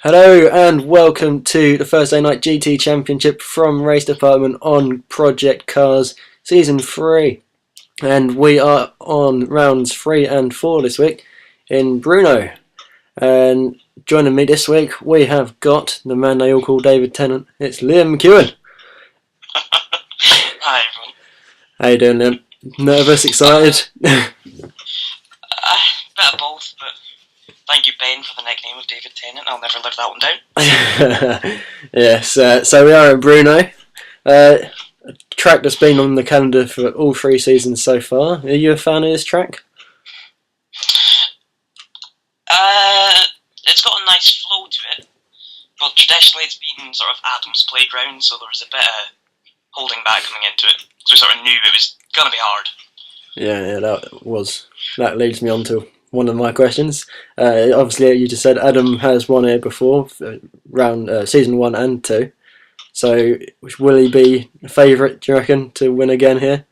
Hello and welcome to the Thursday Night GT Championship from Race Department on Project Cars Season 3. And we are on rounds 3 and 4 this week in Brno. And joining me this week we have got the man they all call David Tennant. It's Liam McEwan. Hi everyone. How you doing, Liam? Nervous, excited? Bit of both, but thank you, Ben, for the nickname of David Tennant. I'll never live that one down. Yes, so we are in Brno. A track that's been on the calendar for all 3 seasons so far. Are you a fan of this track? It's got a nice flow to it, but traditionally it's been sort of Adam's playground, so there was a bit of holding back coming into it. So we sort of knew it was going to be hard. Yeah, that leads me on to one of my questions. Obviously, you just said Adam has won here before, season 1 and 2. So, will he be a favourite, do you reckon, to win again here?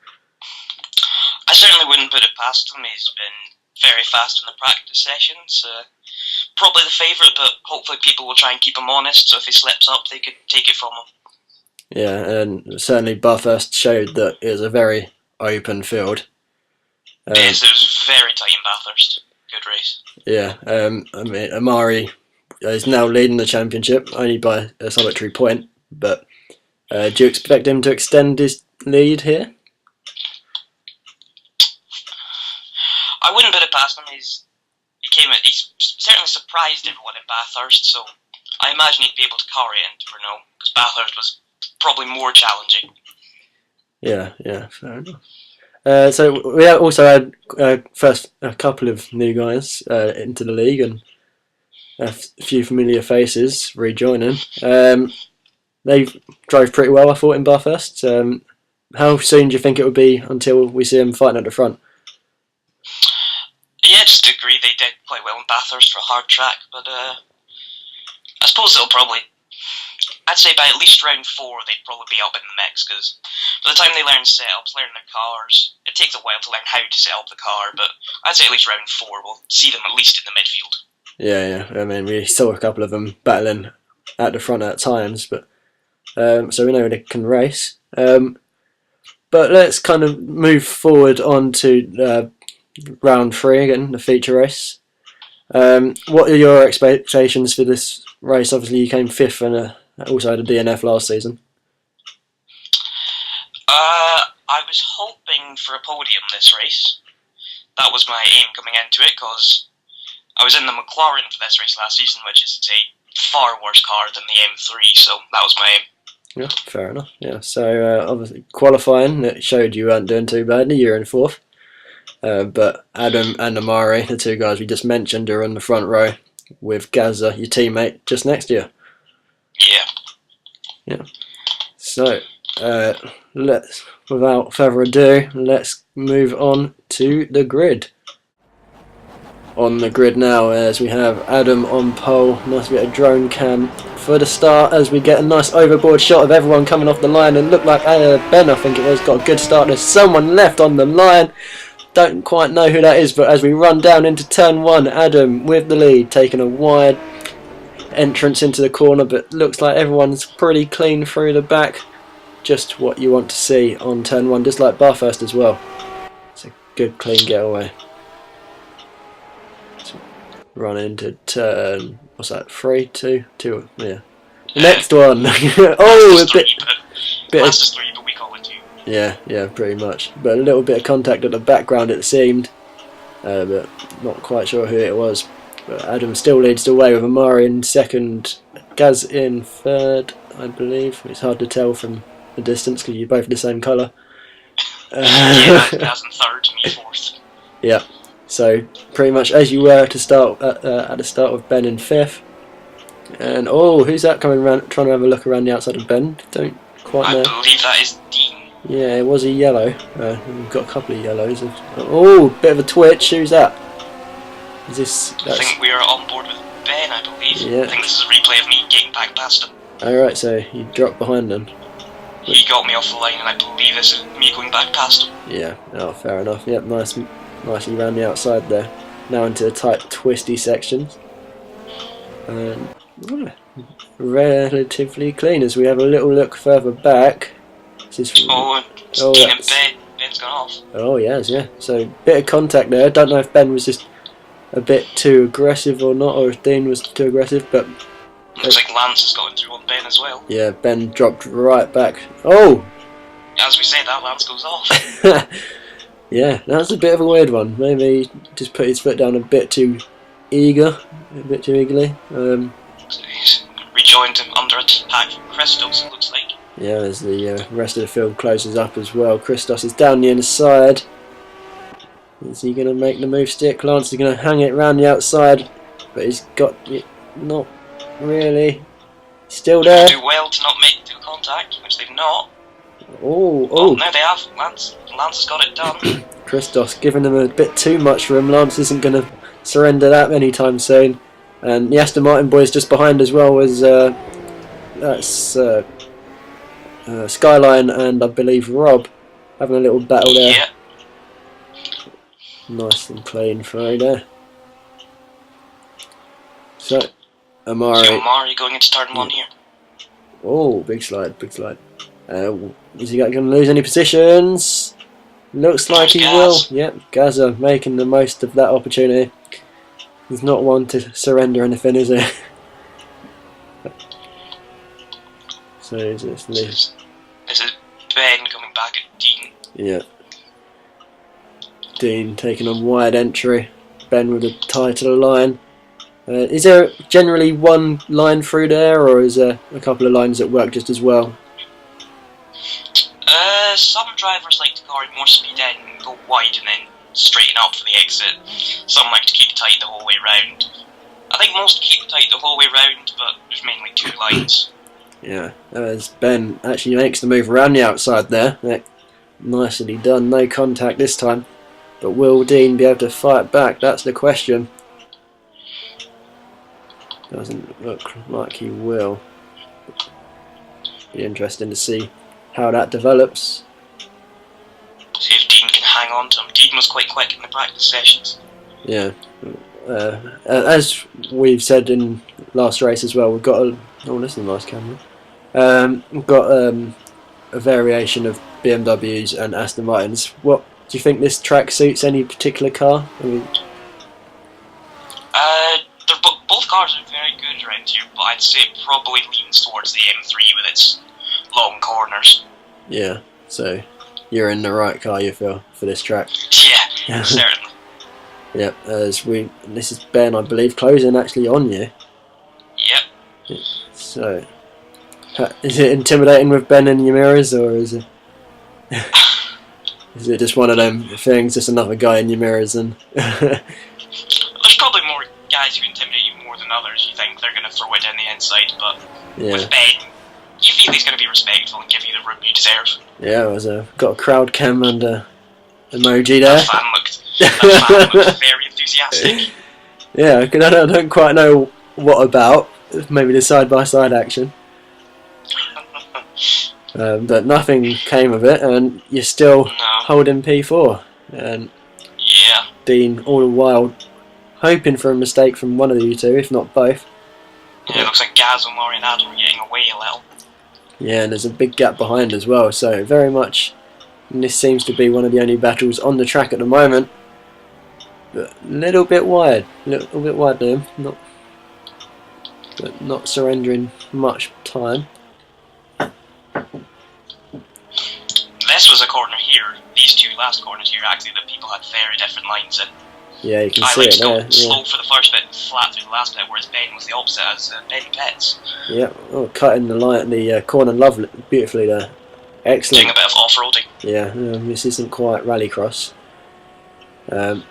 I certainly wouldn't put it past him. He's been very fast in the practice sessions. Probably the favourite, but hopefully people will try and keep him honest, so if he slips up, they could take it from him. Yeah, and certainly Bathurst showed that it was a very open field. Yes, it was very tight in Bathurst. Good race. Yeah, I mean, Amari is now leading the championship, only by a solitary point, but do you expect him to extend his lead here? I wouldn't put it past him. He's certainly surprised everyone in Bathurst, so I imagine he'd be able to carry it into Brno, because Bathurst was probably more challenging. Yeah, fair enough. So we also had first a couple of new guys into the league and a few familiar faces rejoining. They drove pretty well, I thought, in Bathurst. How soon do you think it would be until we see them fighting at the front? Yeah, just to agree, they did quite well in Bathurst for a hard track, but I suppose I'd say by at least round 4 they'd probably be up in the mix, because by the time they learn setups, learn their cars, it takes a while to learn how to set up the car, but I'd say at least round 4 we'll see them at least in the midfield. Yeah, I mean, we saw a couple of them battling at the front at times, but so we know they can race. But let's kind of move forward on to round 3 again, the feature race. What are your expectations for this race? Obviously you came 5th and also had a DNF last season. I was hoping for a podium this race. That was my aim coming into it, because I was in the McLaren for this race last season, which is a far worse car than the M3, so that was my aim. Yeah, fair enough. Yeah, so obviously qualifying, it showed you weren't doing too badly. You're in 4th. But Adam and Amari, the 2 guys we just mentioned, are on the front row with Gaza, your teammate, just next to you. Yeah. So, without further ado, let's move on to the grid. On the grid now, as we have Adam on pole, nice bit of drone cam for the start, as we get a nice overboard shot of everyone coming off the line, and look like Ben, I think it was, got a good start. There's someone left on the line. Don't quite know who that is, but as we run down into turn 1, Adam with the lead, taking a wide entrance into the corner, but looks like everyone's pretty clean through the back. Just what you want to see on turn 1, just like Bathurst as well. It's a good clean getaway. So run into turn, what's that, 3, 2, yeah. Next one. Oh, a bit Fastest 3, but we call it 2. Yeah, pretty much. But a little bit of contact at the background, it seemed. But not quite sure who it was. But Adam still leads the way with Amari in 2nd, Gaz in 3rd, I believe. It's hard to tell from the distance because you're both the same colour. Yeah, Gaz in 3rd, me 4th. Yeah, so pretty much as you were to start at the start of Ben in 5th. And who's that coming around, trying to have a look around the outside of Ben? Don't quite know. I believe that is Dean. Yeah, it was a yellow. We've got a couple of yellows. Bit of a twitch. Who's that? Is this? I think we are on board with Ben, I believe. Yeah. I think this is a replay of me getting back past him. Alright, so you dropped behind them. He got me off the line, and I believe this is me going back past him. Yeah, fair enough. Yep, nicely round the outside there. Now into the tight, twisty sections. And Relatively clean as we have a little look further back. Oh, Oh, Dean and Ben. Ben's gone off. Oh yes, yeah. So bit of contact there. Don't know if Ben was just a bit too aggressive or not, or if Dean was too aggressive, but looks like Lance has gotten through on Ben as well. Yeah, Ben dropped right back. Oh! As we say, that Lance goes off. Yeah, that's a bit of a weird one. Maybe just put his foot down a bit too eagerly. So he's rejoined him under attack from Christos, it looks like. Yeah, as the rest of the field closes up as well. Christos is down the inside. Is he going to make the move stick? Lance is going to hang it round the outside, but he's got it not really. Still there. They do well to not make the contact, which they've not. Oh, no, they have. Lance has got it done. Christos giving them a bit too much room. Lance isn't going to surrender that anytime soon. And the Aston Martin boys just behind as well as that's Skyline and I believe Rob having a little battle there. Yeah. Nice and clean throw there. So Amari going into turn 1 here. Oh, big slide. Is he going to lose any positions? Looks like he will. Yep, Gaza making the most of that opportunity. He's not one to surrender anything, is he? So just this is Ben coming back at Dean. Yeah. Dean taking a wide entry. Ben with a tie to the line. Is there generally one line through there, or is there a couple of lines that work just as well? Some drivers like to carry more speed in and go wide and then straighten up for the exit. Some like to keep it tight the whole way round. I think most keep it tight the whole way round, but there's mainly 2 lines. Yeah, as Ben actually makes the move around the outside there. Nicely done, no contact this time. But will Dean be able to fight back? That's the question. Doesn't look like he will. Be interesting to see how that develops. See if Dean can hang on to him. Dean was quite quick in the practice sessions. Yeah. As we've said in last race as well, we've got a... Oh, this is a nice camera. We've got a variation of BMWs and Aston Martins. What do you think this track suits any particular car? I mean, both cars are very good around here, but I'd say it probably leans towards the M3 with its long corners. Yeah, so you're in the right car, you feel, for this track. Yeah, certainly. Yep, this is Ben, I believe, closing actually on you. Yep. So, is it intimidating with Ben in your mirrors, or is it is it just one of them things, just another guy in your mirrors? And there's probably more guys who intimidate you more than others. You think they're going to throw it down the inside, but with Ben, you feel he's going to be respectful and give you the room you deserve. Yeah, got a crowd cam and emoji there. That fan looked very enthusiastic. Yeah, I don't quite know what about. Maybe the side-by-side action. But nothing came of it, and you're still holding P4. And yeah. Dean, all the while, hoping for a mistake from one of you two, if not both. Yeah, it looks like Gaz, Omari and Adam are getting away a little. Yeah, and there's a big gap behind as well, so very much, and this seems to be one of the only battles on the track at the moment. But a little bit wide there, not surrendering much time. This was a corner here. These 2 last corners here, actually, that people had very different lines in. Yeah, you can see I it there. I liked to go slow for the first bit and flat through the last bit, whereas Ben was the opposite, as Ben pits. Yeah, cutting the corner lovely, beautifully there. Excellent. Doing a bit of off-roading. Yeah, this isn't quite rallycross. But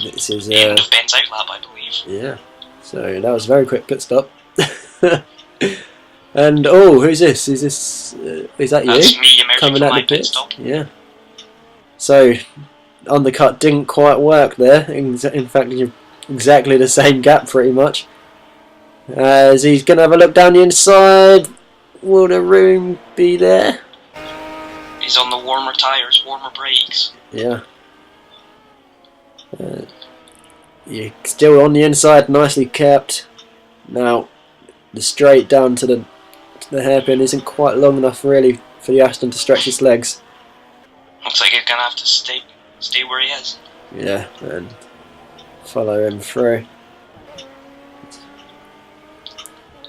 this is the end of Ben's outlap, I believe. Yeah, so that was a very quick pit stop. And who's this? Is that you? That's me emerging coming from out my the pit pit? stop. Yeah. So undercut didn't quite work there. In fact, you're exactly the same gap pretty much. As he's going to have a look down the inside. Will the room be there? He's on the warmer tyres, warmer brakes. Yeah. You're still on the inside, nicely kept. Now, the straight down to the hairpin isn't quite long enough really for the Aston to stretch its legs. Looks like he's gonna have to stay where he is. Yeah, and follow him through.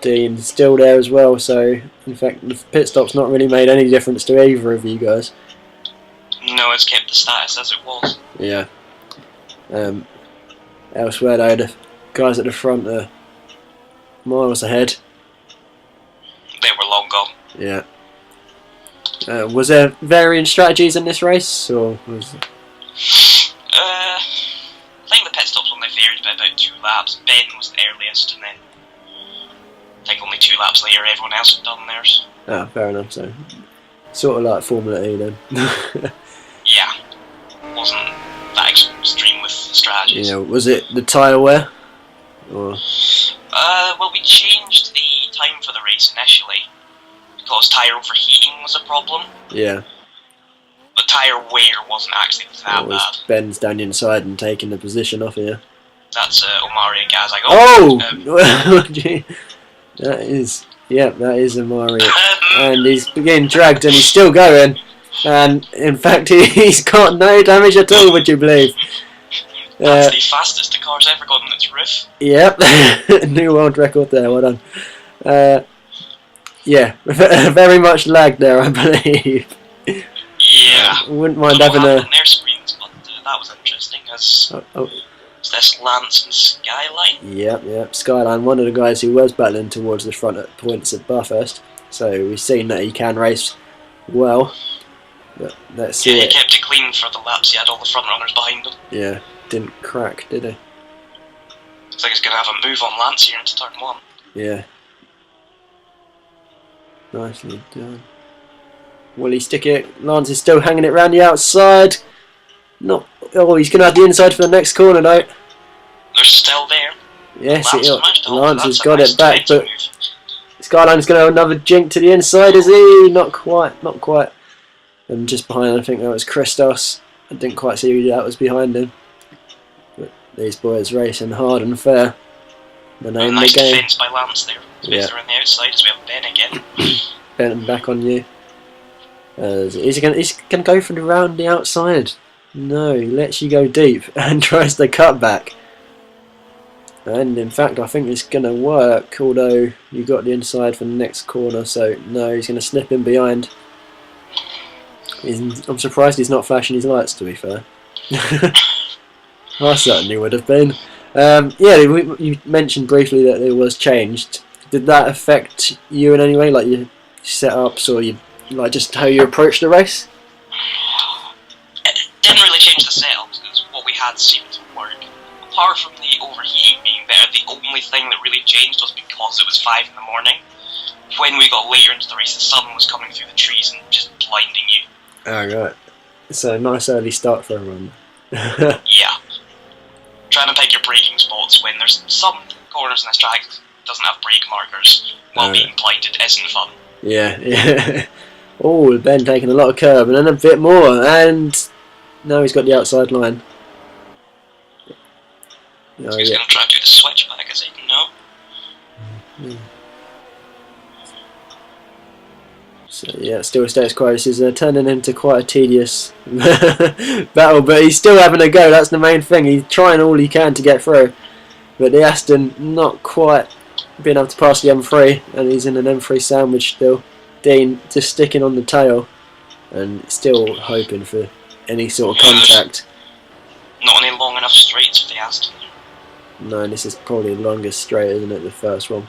Dean still there as well, so in fact the pit stop's not really made any difference to either of you guys. No, it's kept the status as it was. Yeah. Elsewhere though, the guys at the front are miles ahead. They were long gone. Yeah. Was there varying strategies in this race, or was it? I think the pit stops only varied by about 2 laps. Ben was the earliest, and then I think only 2 laps later everyone else had done theirs. Ah, fair enough. So, sort of like Formula E then. Yeah, wasn't that extreme with the strategies. Yeah, was it the tyre wear? Or? Well, we changed the time for the race initially because tyre overheating was a problem. Yeah. But tyre wear wasn't actually that bad. Ben's down the inside and taking the position off here. That's Omari Gaz. Oh! Gee. That is Omari. And he's being dragged and he's still going. And in fact, he's got no damage at all, would you believe? That's the fastest the car's ever got on its roof. Yep, new world record there, well done. Yeah, very much lag there, I believe. Yeah. Wouldn't mind having a... their screens, but that was interesting, as it's this Lance and Skyline. Yep. Skyline, one of the guys who was battling towards the front at points at Bathurst. So we've seen that he can race well. But let's see. Yeah, he kept it clean for the laps. He had all the front runners behind him. Yeah, didn't crack, did he? Looks like he's going to have a move on Lance here into turn 1. Yeah. Nicely done. Will he stick it? Lance is still hanging it round the outside. Not. Oh, he's going to have the inside for the next corner though. They're still there. Yes, Lance has got nice it back, but move. Skyline's going to have another jink to the inside, is he? Not quite. And just behind, I think that was Christos. I didn't quite see who that was behind him. But these boys racing hard and fair. The name nice of the game. defence by Lance there. Yeah. They're on the outside as we have Ben again. Ben back on you. He's gonna go for the round the outside. No, he lets you go deep and tries to cut back. And in fact, I think it's gonna work. Although you got the inside for the next corner, so no, he's gonna slip in behind. I'm surprised he's not flashing his lights. To be fair, I certainly would have been. Yeah, you mentioned briefly that it was changed. Did that affect you in any way, like your setups or you, like just how you approach the race? It didn't really change the setups because what we had seemed to work. Apart from the overheating being there, the only thing that really changed was because it was 5 in the morning. When we got later into the race, the sun was coming through the trees and just blinding you. Oh right, so a nice early start for everyone. Yeah. Trying to pick your braking spots when there's some corners in this track that doesn't have brake markers while being blighted isn't fun. Yeah. Oh, Ben taking a lot of curb and then a bit more, and now he's got the outside line. So he's going to try to do the switchback, is he? No. So yeah, still status quo. This is turning into quite a tedious battle, but he's still having a go. That's the main thing. He's trying all he can to get through, but the Aston not quite being able to pass the M3, and he's in an M3 sandwich still. Dean just sticking on the tail and still hoping for any sort of contact. Not any long enough straights for the Aston. No, this is probably the longest straight, isn't it? The first one.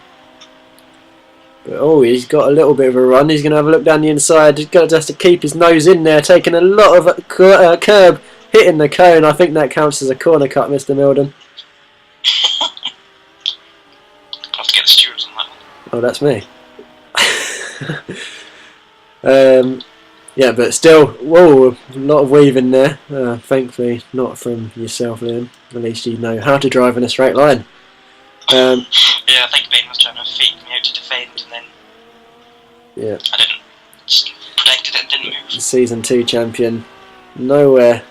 But oh, he's got a little bit of a run. He's going to have a look down the inside. He's got just to keep his nose in there, taking a lot of curb, hitting the cone. I think that counts as a corner cut, Mr. Milden. I'll have to get the stewards on that one. Oh, that's me. Yeah, but still, whoa, a lot of weaving there. Thankfully, not from yourself, Liam. At least you know how to drive in a straight line. Yeah, I think Ben was trying to fake me out to defend, and then yeah, I didn't. Just predicted it and didn't move. Season 2 champion, nowhere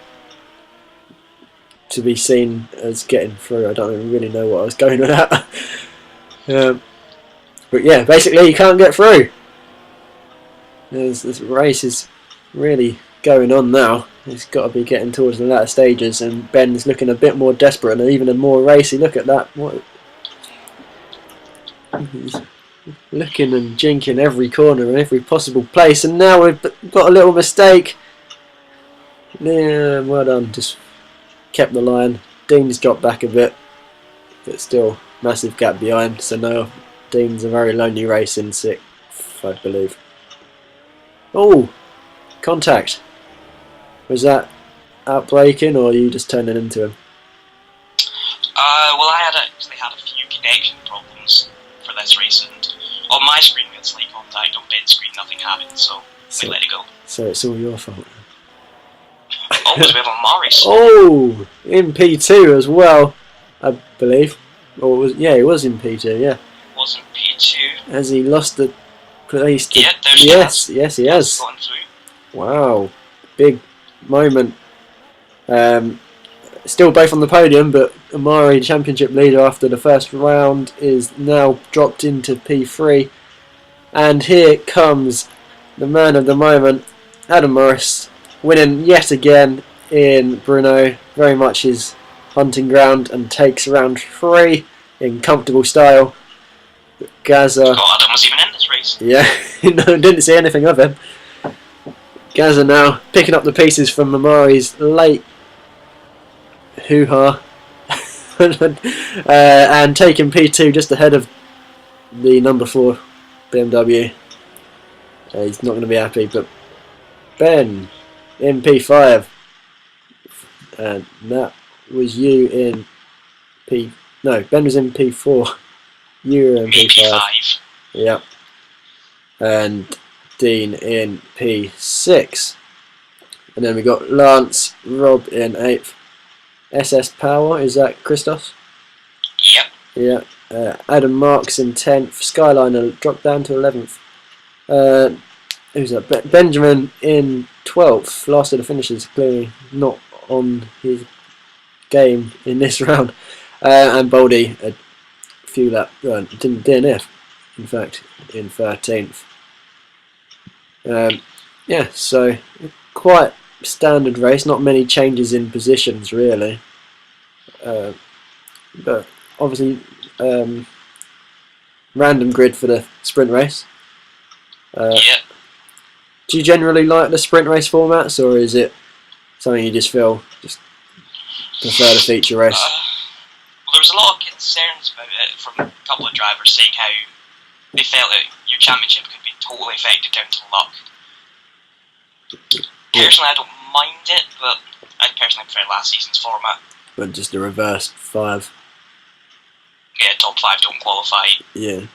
to be seen as getting through. I don't really know what I was going with that. But yeah, basically you can't get through. This race is really going on now. He's got to be getting towards the latter stages, and Ben's looking a bit more desperate and even more racy. Look at that. What? He's looking and jinking every corner and every possible place, and now we've got a little mistake. Yeah, well done. Just kept the line. Dean's dropped back a bit, but still massive gap behind. So now Dean's a very lonely race in 6th, I believe. Oh, contact. Was that outbreaking, or are you just turning into him? Well, I actually had a few connection problems for this race, and on my screen it's like contact, on Ben's screen nothing happened, so I let it go. So it's all your fault. Always with on Morris. Oh, in P2 as well, I believe. Or was he was in P2, yeah. Was in P2. Has he lost the place to... Yeah, there's yes, he has. Gone through. Wow, big moment. Still both on the podium, but Amari, championship leader after the first round, is now dropped into P3. And here comes the man of the moment, Adam Morris, winning yet again in Brno. Very much his hunting ground, and takes round 3 in comfortable style. Gaza... Adam was even in this race. Yeah, no, didn't see anything of him. Gaza now picking up the pieces from Amari's late hoo-ha and taking P2 just ahead of the number 4 BMW. He's not going to be happy, but Ben in P5, and that was you in P... No, Ben was in P4, you were in P5. Yep. And Dean in P6. And then we got Lance, Rob in 8th. SS Power, is that Christos? Yep. Yeah. Adam Marks in 10th. Skyliner dropped down to 11th. Who's that? Benjamin in 12th. Last of the finishers, clearly not on his game in this round. And Baldy, a few lap didn't DNF, in fact, in 13th. Yeah, so quite standard race, not many changes in positions really, but obviously random grid for the sprint race. Yeah. Do you generally like the sprint race formats, or is it something you just feel just prefer the feature race? Well, there was a lot of concerns about it from a couple of drivers saying how they felt that your championship could be totally affected down to luck. Personally, I don't mind it, but I personally prefer last season's format. But just the reverse 5. Yeah, top 5 don't qualify. Yeah.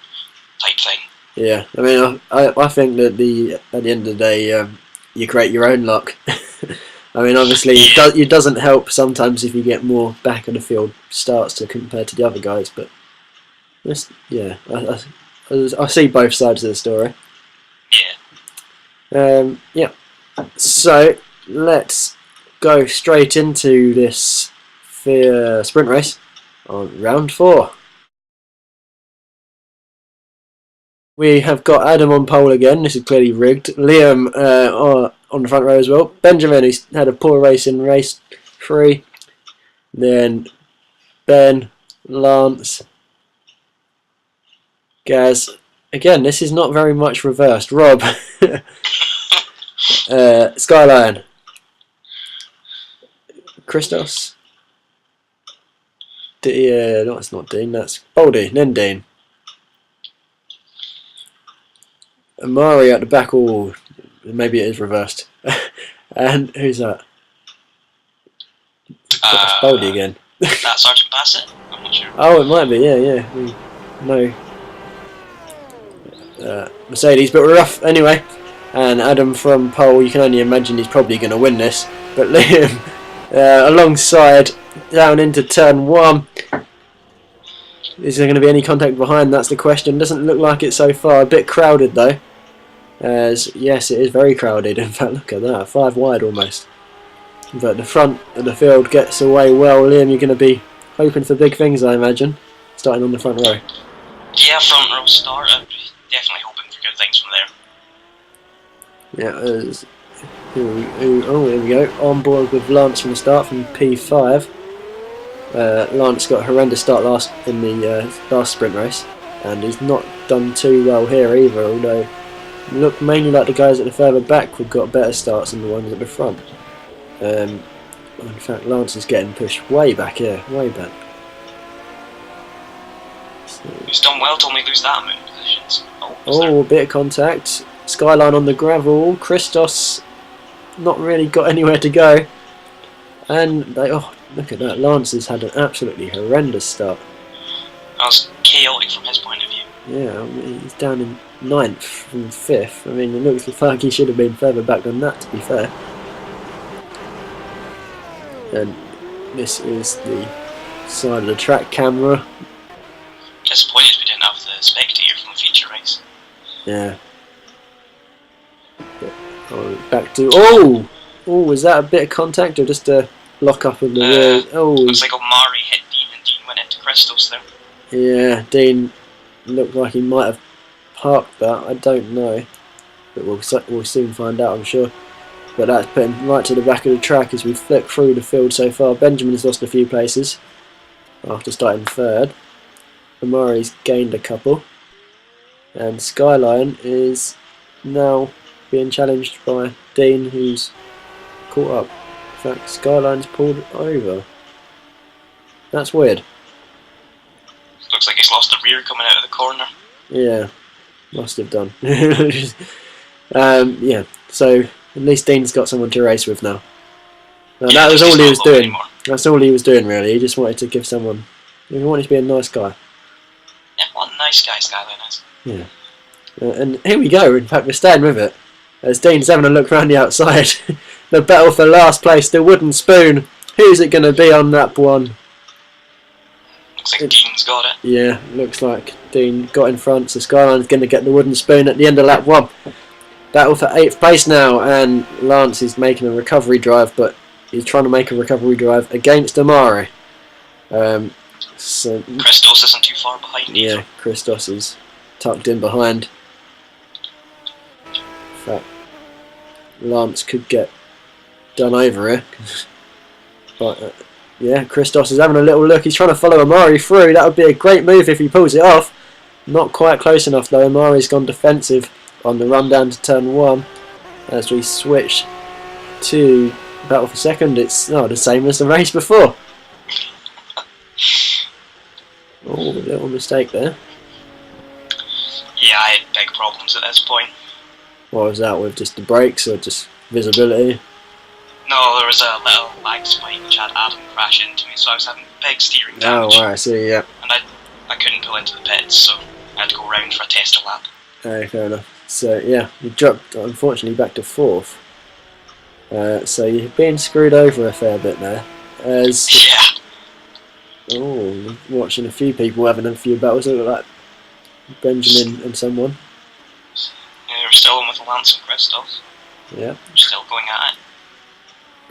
Type thing. Yeah, I mean, I think that at the end of the day, you create your own luck. I mean, obviously, it doesn't help sometimes if you get more back of the field starts to compare to the other guys, but yeah, I see both sides of the story. Yeah. Yeah. So let's go straight into this sprint race on round 4. We have got Adam on pole again. This is clearly rigged. Liam on the front row as well. Benjamin, who's had a poor race in race 3. Then Ben, Lance, Gaz. Again, this is not very much reversed. Rob, Skyline, Christos. No, it's not Dean. That's Baldy. Then Dean. Amari at the back. Oh, maybe it is reversed. And who's that? That's Baldy again. That's Sergeant Bassett? I'm not sure. Oh, it might be. Yeah. No. Mercedes, but we're off anyway. And Adam from pole, you can only imagine he's probably going to win this. But Liam alongside down into turn 1. Is there going to be any contact behind? That's the question. Doesn't look like it so far. A bit crowded though. Yes, it is very crowded. In fact, look at that. 5 wide almost. But the front of the field gets away well. Liam, you're going to be hoping for big things, I imagine. Starting on the front row. Yeah, front row start. I'm definitely hoping for good things from there. Yeah, here we go. On board with Lance from the start from P5. Lance got a horrendous start in the last sprint race, and he's not done too well here either. Although, look mainly like the guys at the further back would got better starts than the ones at the front. In fact, Lance is getting pushed way back here, way back. So, he's done well to only lose that amount of positions. a bit of contact. Skyline on the gravel. Christos not really got anywhere to go. And look at that. Lance has had an absolutely horrendous start. That was chaotic from his point of view. Yeah, I mean, he's down in 9th from 5th. I mean, it looks like he should have been further back than that, to be fair. And this is the side of the track camera. Disappointed we didn't have the spectator from the feature race. Yeah. Back to was that a bit of contact or just a lock up of the wheel? Looks like Omari hit Dean and Dean went into Christos there. Yeah, Dean looked like he might have parked that. I don't know, but we'll soon find out, I'm sure. But that's put him right to the back of the track as we flick through the field so far. Benjamin has lost a few places after starting 3rd. Omari's gained a couple, and Skyline is now being challenged by Dean, who's caught up. In fact, Skyline's pulled over. That's weird. Looks like he's lost the rear coming out of the corner. Yeah, must have done. Yeah, so at least Dean's got someone to race with now. That was all he was doing. Anymore. That's all he was doing, really. He just wanted to give someone. He wanted to be a nice guy. Yeah, what a nice guy Skyline is. Yeah. And here we go. In fact, we're staying with it. As Dean's having a look around the outside. The battle for last place, the wooden spoon. Who's it going to be on lap 1? Looks like Dean's got it. Yeah, looks like Dean got in front, so Skyline's going to get the wooden spoon at the end of lap 1. Battle for 8th place now, and Lance is making a recovery drive, but he's trying to make a recovery drive against Omari. So Christos isn't too far behind either. Yeah, Christos is tucked in behind. In fact, Lance could get done over here. But yeah, Christos is having a little look. He's trying to follow Omari through. That would be a great move if he pulls it off. Not quite close enough though. Omari's gone defensive on the run down to turn 1. As we switch to battle for 2nd, it's the same as the race before. A little mistake there. Yeah, I had big problems at this point. What was that, with just the brakes or just visibility? No, there was a little lag spike which had Adam crash into me, so I was having big steering damage. Oh, right, I see, yeah. And I couldn't pull into the pits, so I had to go round for a tester lap. Okay, fair enough. So, yeah, you dropped, unfortunately, back to 4th. So you've been screwed over a fair bit there. Yeah. Watching a few people having a few battles, it looked like Benjamin and someone. Yeah, we're still in with Lance and Christos. Yeah. We're still going at it.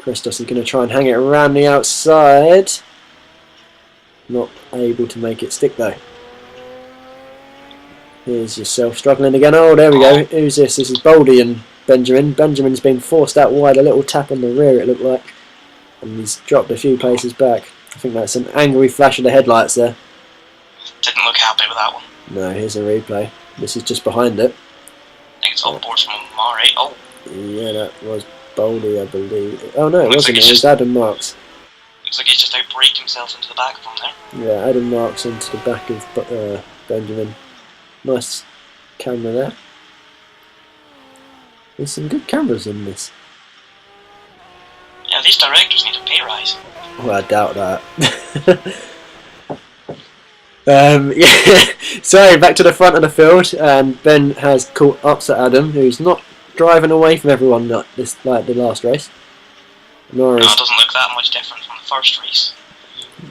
Christos is going to try and hang it around the outside. Not able to make it stick though. Here's yourself struggling again. Oh, there we go. Who's this? This is Boldy and Benjamin. Benjamin's been forced out wide. A little tap on the rear, it looked like. And he's dropped a few places back. I think that's an angry flash of the headlights there. Didn't look happy with that one. No, here's a replay. This is just behind it. I think it's on board from Omari. Oh. Yeah, that was Boldy, I believe. Oh no, it wasn't. Like It was Adam Marks. Looks like he's just out-braked himself into the back of him there. Yeah, Adam Marks into the back of Benjamin. Nice camera there. There's some good cameras in this. Yeah, these directors need a pay rise. Well, I doubt that. Yeah. So back to the front of the field, and Ben has caught up to Adam, who's not driving away from everyone like the last race. No, it doesn't look that much different from the first race.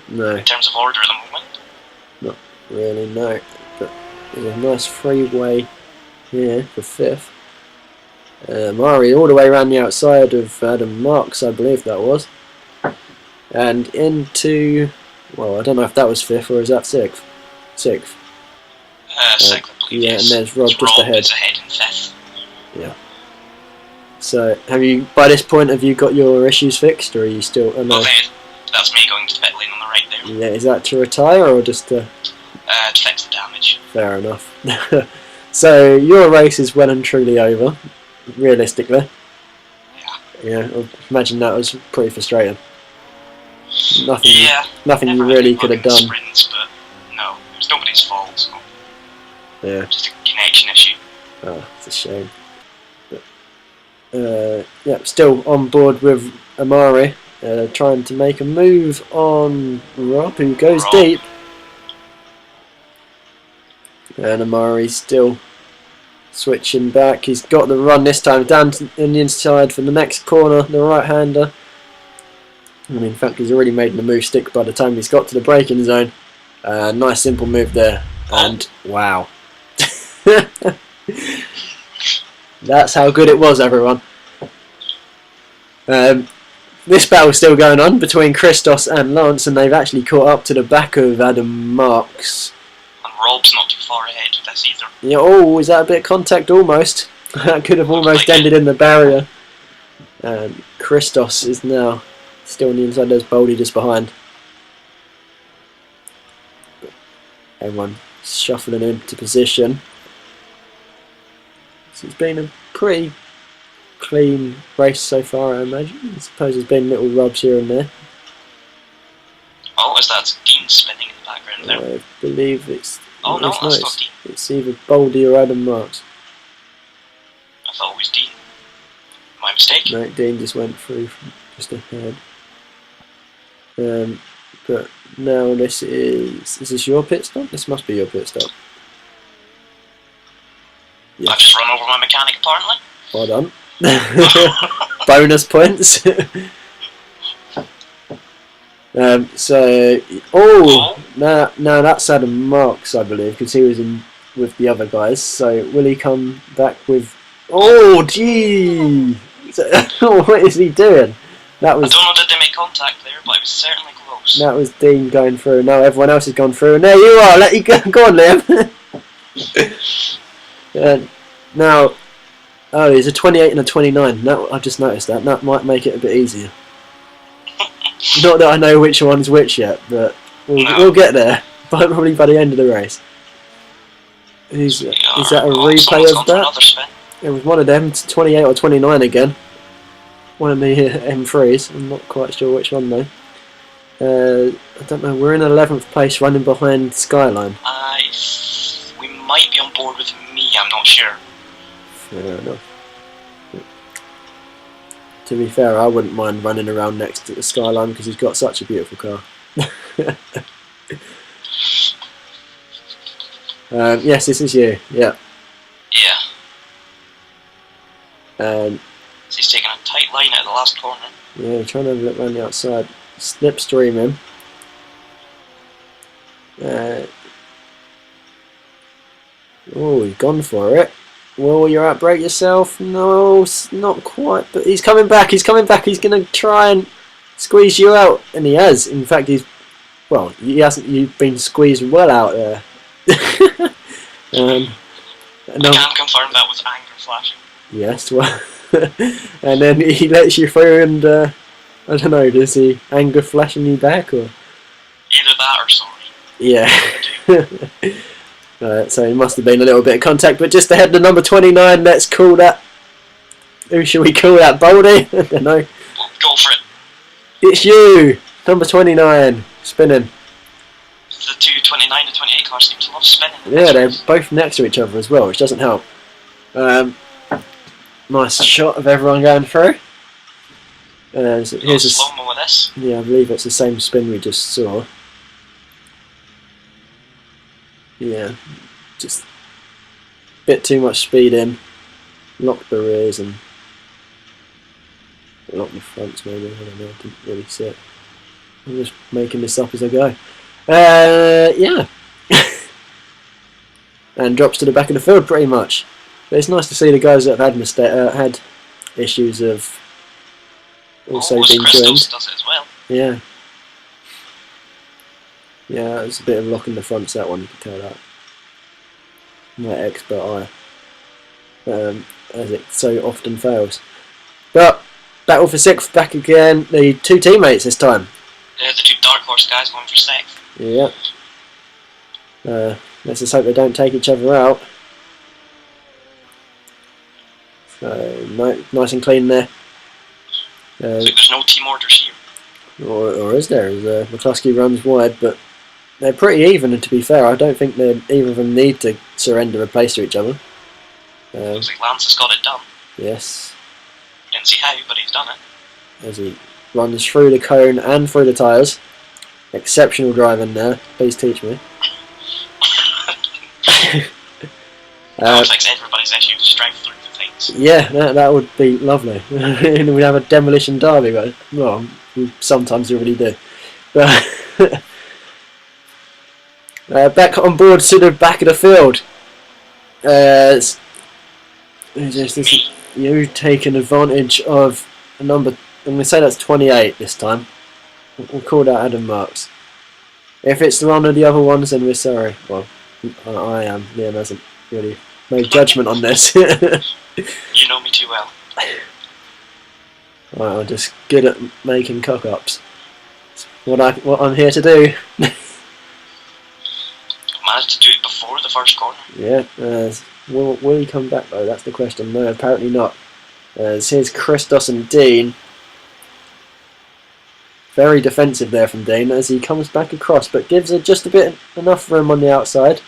No. In terms of order at the moment. Not really, no. But there's a nice freeway here for 5th. Mari all the way around the outside of Adam Marks, I believe that was. And into, well, I don't know if that was 5th or is that 6th? 6th. Sixth, I believe. Yeah, Yes. and there's Rob just ahead. Is ahead in fifth. Yeah. So, have you, by this point, have you got your issues fixed, or are you still? Oh, no. That's me going to the pit lane on the right there. Yeah, is that to retire or just to? To fix the damage. Fair enough. So your race is well and truly over, realistically. Yeah, I imagine that was pretty frustrating. Nothing you really could have done. Sprints, but no, it was nobody's fault. So Yeah. Just a connection issue. Oh, it's a shame. But, yeah, still on board with Amari, trying to make a move on Rob, who goes deep. And Amari's still switching back. He's got the run this time down in the inside for the next corner, the right-hander. And in fact, he's already made the move stick by the time he's got to the braking zone. Nice simple move there. And wow. That's how good it was, everyone. This battle's still going on between Christos and Lance, and they've actually caught up to the back of Adam Marks. And Rob's not too far ahead of this either. Yeah, oh, is that a bit of contact almost? That could have almost ended in the barrier. Christos is now still on the inside. There's Boldy just behind. Everyone shuffling into position. So it's been a pretty clean race so far, I imagine. I suppose there's been little rubs here and there. Oh, is that Dean spinning in the background there? I believe it's... Oh no, that's not Dean. It's either Boldy or Adam Marks. I thought it was Dean. My mistake. No, Dean just went through from just ahead. But now this is this your pit stop? This must be your pit stop. Yes. I've just run over my mechanic apparently. Well done. Bonus points. Now that's Adam Marks, I believe, because he was in with the other guys. So will he come back with? Oh, gee! What is he doing? That was. I don't know, did they make contact there, but it was certainly close. That was Dean going through. Now everyone else has gone through, and there you are. Let you go. Go on, Liam. Now, oh, there's a 28 and a 29. Now I've just noticed that. That might make it a bit easier. Not that I know which one's which yet, but we'll get there. Probably by the end of the race. Is that a replay of that? It was one of them, 28 or 29 again. One of the M3s. I'm not quite sure which one though. I don't know. We're in 11th place, running behind Skyline. We might be on board with me. I'm not sure. Fair enough. To be fair, I wouldn't mind running around next to the Skyline because he's got such a beautiful car. Yes, this is you. Yeah. Yeah. So he's taking a tight line at the last corner. Yeah, trying to look around the outside. Slipstream him. Oh, he's gone for it. Well, you're outbrake yourself. No, not quite. But he's coming back. He's coming back. He's going to try and squeeze you out, and he has. In fact, he hasn't. You've been squeezed well out there. I can confirm that was anger flashing. Yes, well, and then he lets you through, and I don't know. Does he anger flashing you back, or either that or sorry? Yeah. So it must have been a little bit of contact, but just ahead to number 29. Let's call that. Who should we call that? Boldy? I don't know. Well, go for it. It's you, number 29, spinning. The two 29 and 28 cars seem to love spinning. Yeah, they're both next to each other as well, which doesn't help. Nice shot of everyone going through. So here's a slow-mo with this. Yeah, I believe it's the same spin we just saw. Yeah, just a bit too much speed in. Lock the rears and lock the fronts maybe. I don't know, I didn't really see it. I'm just making this up as I go. Yeah. And drops to the back of the field pretty much. But it's nice to see the guys that have had issues of also being joined. Does it as well. Yeah. Yeah, it's a bit of locking the fronts, that one, you can tell that. my expert eye, as it so often fails. But battle for 6th back again. The two teammates this time. The two Dark Horse guys going for 6th. Yeah. Let's just hope they don't take each other out. So nice and clean there. So there's no team orders here. Or is there? As McCluskey runs wide, but they're pretty even. And to be fair, I don't think either of them need to surrender a place to each other. Looks like Lance has got it done. Yes. Didn't see how, but he's done it. As he runs through the cone and through the tyres. Exceptional driving there. Please teach me. That fix everybody's issue. Just drive through the things. Yeah, that would be lovely. We'd have a demolition derby, but well, we sometimes already do. But back on board to the back of the field. You taking advantage of a number. I'm going to say that's 28 this time. We'll call that Adam Marks. If it's one of the other ones, then we're sorry. Well, I am. Liam hasn't really made judgment on this. You know me too well. Right, I'm just good at making cock-ups. What I'm here to do. Managed to do it before the first corner. Yeah. Will he come back though? That's the question. No, apparently not. Here's Christos and Dean. Very defensive there from Dean as he comes back across, but gives her just a bit enough room on the outside,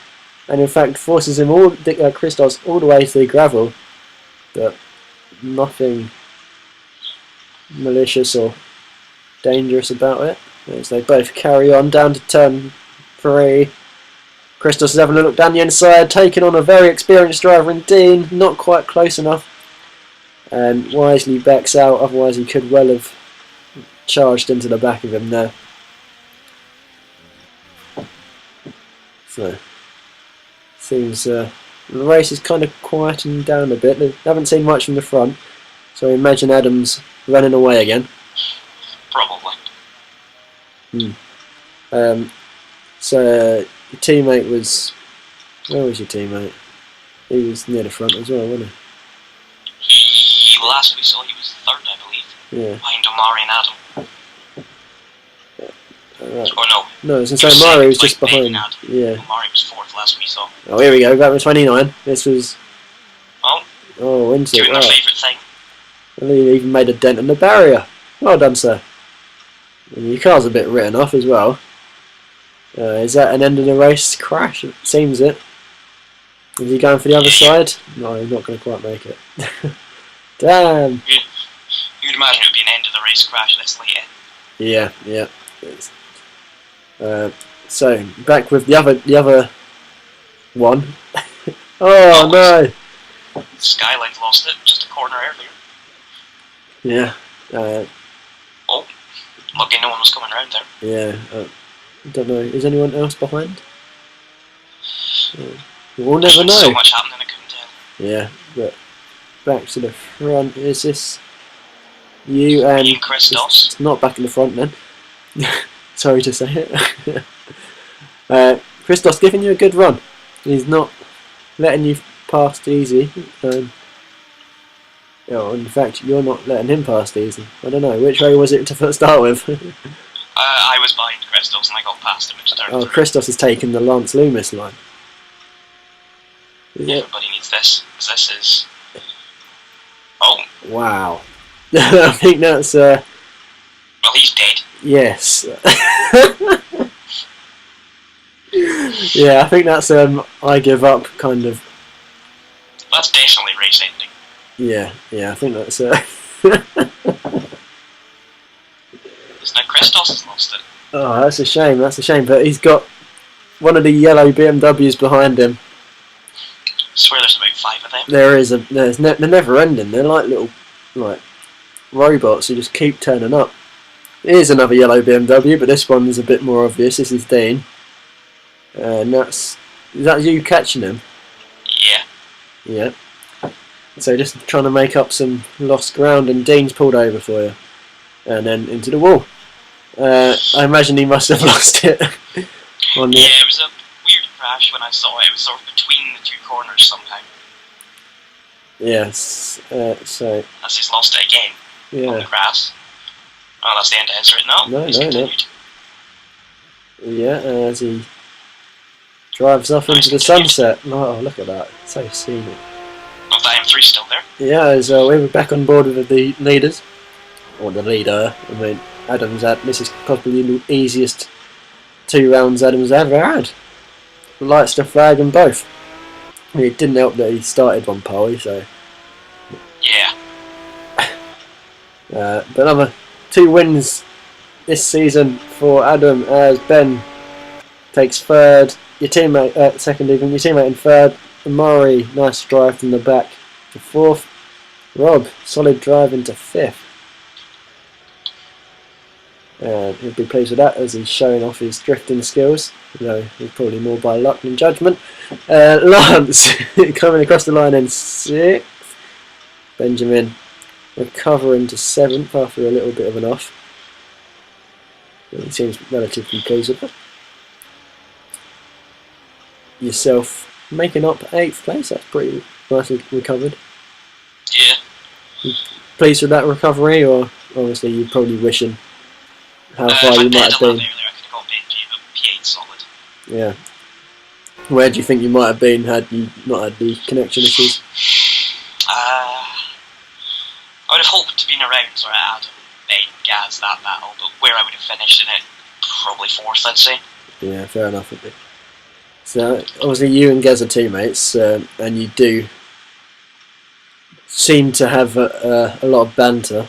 and in fact forces him Christos all the way to the gravel, but nothing malicious or dangerous about it. As they both carry on down to turn 3. Christos is having a look down the inside, taking on a very experienced driver in Dean, not quite close enough, and wisely backs out. Otherwise, he could well have charged into the back of him there. So, seems the race is kind of quieting down a bit. They haven't seen much from the front, so I imagine Adam's running away again. Probably. So your teammate was. Where was your teammate? He was near the front as well, wasn't he? Last we saw, he was 3rd, I believe. Yeah. Behind Omari and Adam. Right. Or no. No, I was going to say Omari was just like behind. Yeah. Omari was 4th last we saw. Oh, here we go. Back with 29. This was. Oh, Windsor. Doing their favourite thing. And he even made a dent in the barrier. Well done, sir. And your car's a bit written off as well. Is that an end of the race crash? It seems it. Is he going for the other side? No, he's not going to quite make it. Damn. You'd imagine it would be an end of the race crash this late in. Yeah. So back with the other one. Oh no! Skyline lost it just a corner earlier. Yeah. Lucky no one was coming around there. Yeah. I don't know. Is anyone else behind? We'll never know. So much happening, I couldn't tell. Yeah, but back to the front. Is this you and Christos? It's not back in the front then. Sorry to say it. Christos giving you a good run. He's not letting you past easy. In fact, you're not letting him past easy. I don't know. Which way was it to start with? I was behind Christos and I got past him. Oh, Christos has taken the Lance Loomis line. Everybody needs this, because this is... Oh. Wow. I think that's... Well, he's dead. Yes. Yeah, I think that's I give up kind of... That's definitely race ending. Yeah, I think that's... Now Christos has lost it. Oh, that's a shame, but he's got one of the yellow BMWs behind him. I swear there's about 5 of them. They're never ending, they're like little robots who just keep turning up. Here's another yellow BMW, but this one is a bit more obvious. This is Dean. And is that you catching him? Yeah. Yeah. So just trying to make up some lost ground, and Dean's pulled over for you. And then into the wall. I imagine he must have lost it. Yeah, it was a weird crash when I saw it. It was sort of between the two corners somehow. Yes. So. As he's lost it again on the grass. Oh, that's the end of his route. No, he's continued. Yeah, as he drives off into the sunset. Oh, look at that. So scenic. Oh, that M3 still there. Yeah, as we were back on board with the leaders. Or the leader. I mean, Adam's had. This is possibly the easiest 2 rounds Adam's ever had. Lights the flag and both. I mean, it didn't help that he started on pole, so. Yeah. But another 2 wins this season for Adam as Ben takes third. Your teammate second, even your teammate in third. Murray, nice drive from the back to fourth. Rob, solid drive into fifth. He'll be pleased with that as he's showing off his drifting skills, though he's probably more by luck than judgment. Lance coming across the line in sixth. Benjamin recovering to seventh after a little bit of an off. He seems relatively pleased with it. Yourself making up eighth place, that's pretty nicely recovered. Yeah. You pleased with that recovery, or obviously you're probably wishing how far you might have been? I could have got Benji, but P8 solid. Yeah. Where do you think you might have been had you not had the connection issues? I would have hoped to be in around sort of Adam, Ben, Gaz, that battle, but where I would have finished in it, probably fourth, I'd say. Yeah, fair enough. So obviously you and Gaz are teammates, and you do seem to have a lot of banter.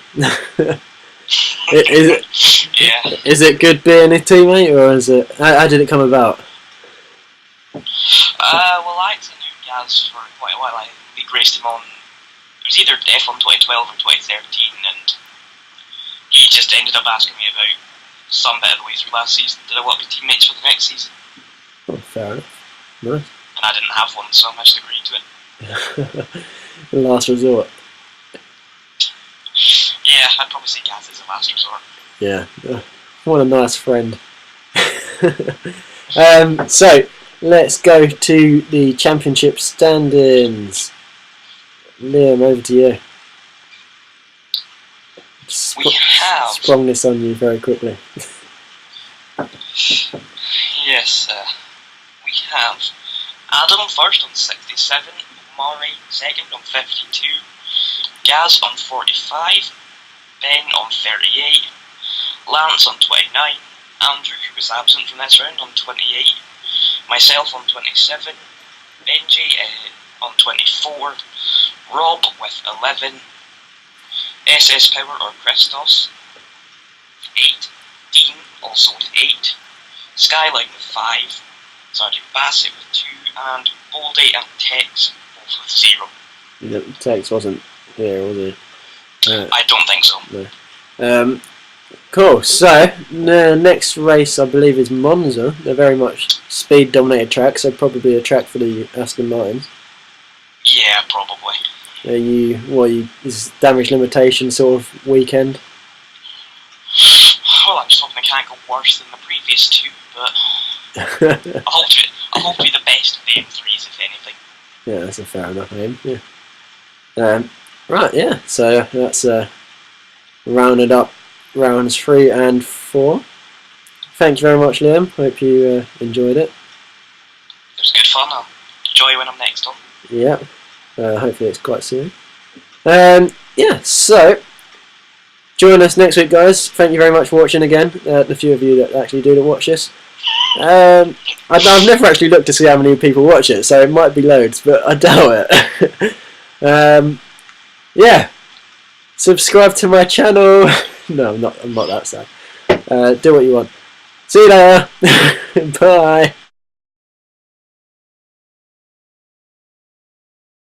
Is it good being a teammate, or is it? How did it come about? Well, I actually knew Gaz for quite a while. We graced him on. It was either F1 2012 or 2013, and he just ended up asking me about some bit of the way through last season. Did I want to be teammates for the next season? Oh, fair enough. Nice. And I didn't have one, so I just agreed to it. The last resort. Yeah, I'd probably say Gaz is the last resort. Yeah, what a nice friend. So, let's go to the championship standings. Liam, over to you. We have sprung this on you very quickly. Yes, we have Adam first on 67, Murray second on 52, Gaz on 45, Ben on 38, Lance on 29, Andrew, who was absent from this round, on 28, myself on 27, Benji on 24, Rob with 11, SS Power or Christos 8, Dean also with 8, Skyline with 5, Sergeant Bassett with 2, and Boldy and Tex both with 0. Tex wasn't here, was he? I don't think so. No. Cool, so the next race I believe is Monza. They're very much speed dominated track, so probably a track for the Aston Martins. Yeah, probably. Is damage limitation sort of weekend? Well, I'm just hoping it can't go worse than the previous 2, but I hope to be the best of the M3s, if anything. Yeah, that's a fair enough aim. Yeah. Right, yeah. So that's rounded up rounds 3 and 4. Thank you very much, Liam. Hope you enjoyed it. It was good fun. I'll enjoy when I'm next on. Yeah. Hopefully it's quite soon. Yeah, so join us next week, guys. Thank you very much for watching again. The few of you that actually do watch this. I've never actually looked to see how many people watch it, so it might be loads, but I doubt it. Yeah. Subscribe to my channel. No, I'm not that sad. Do what you want. See you later. Bye.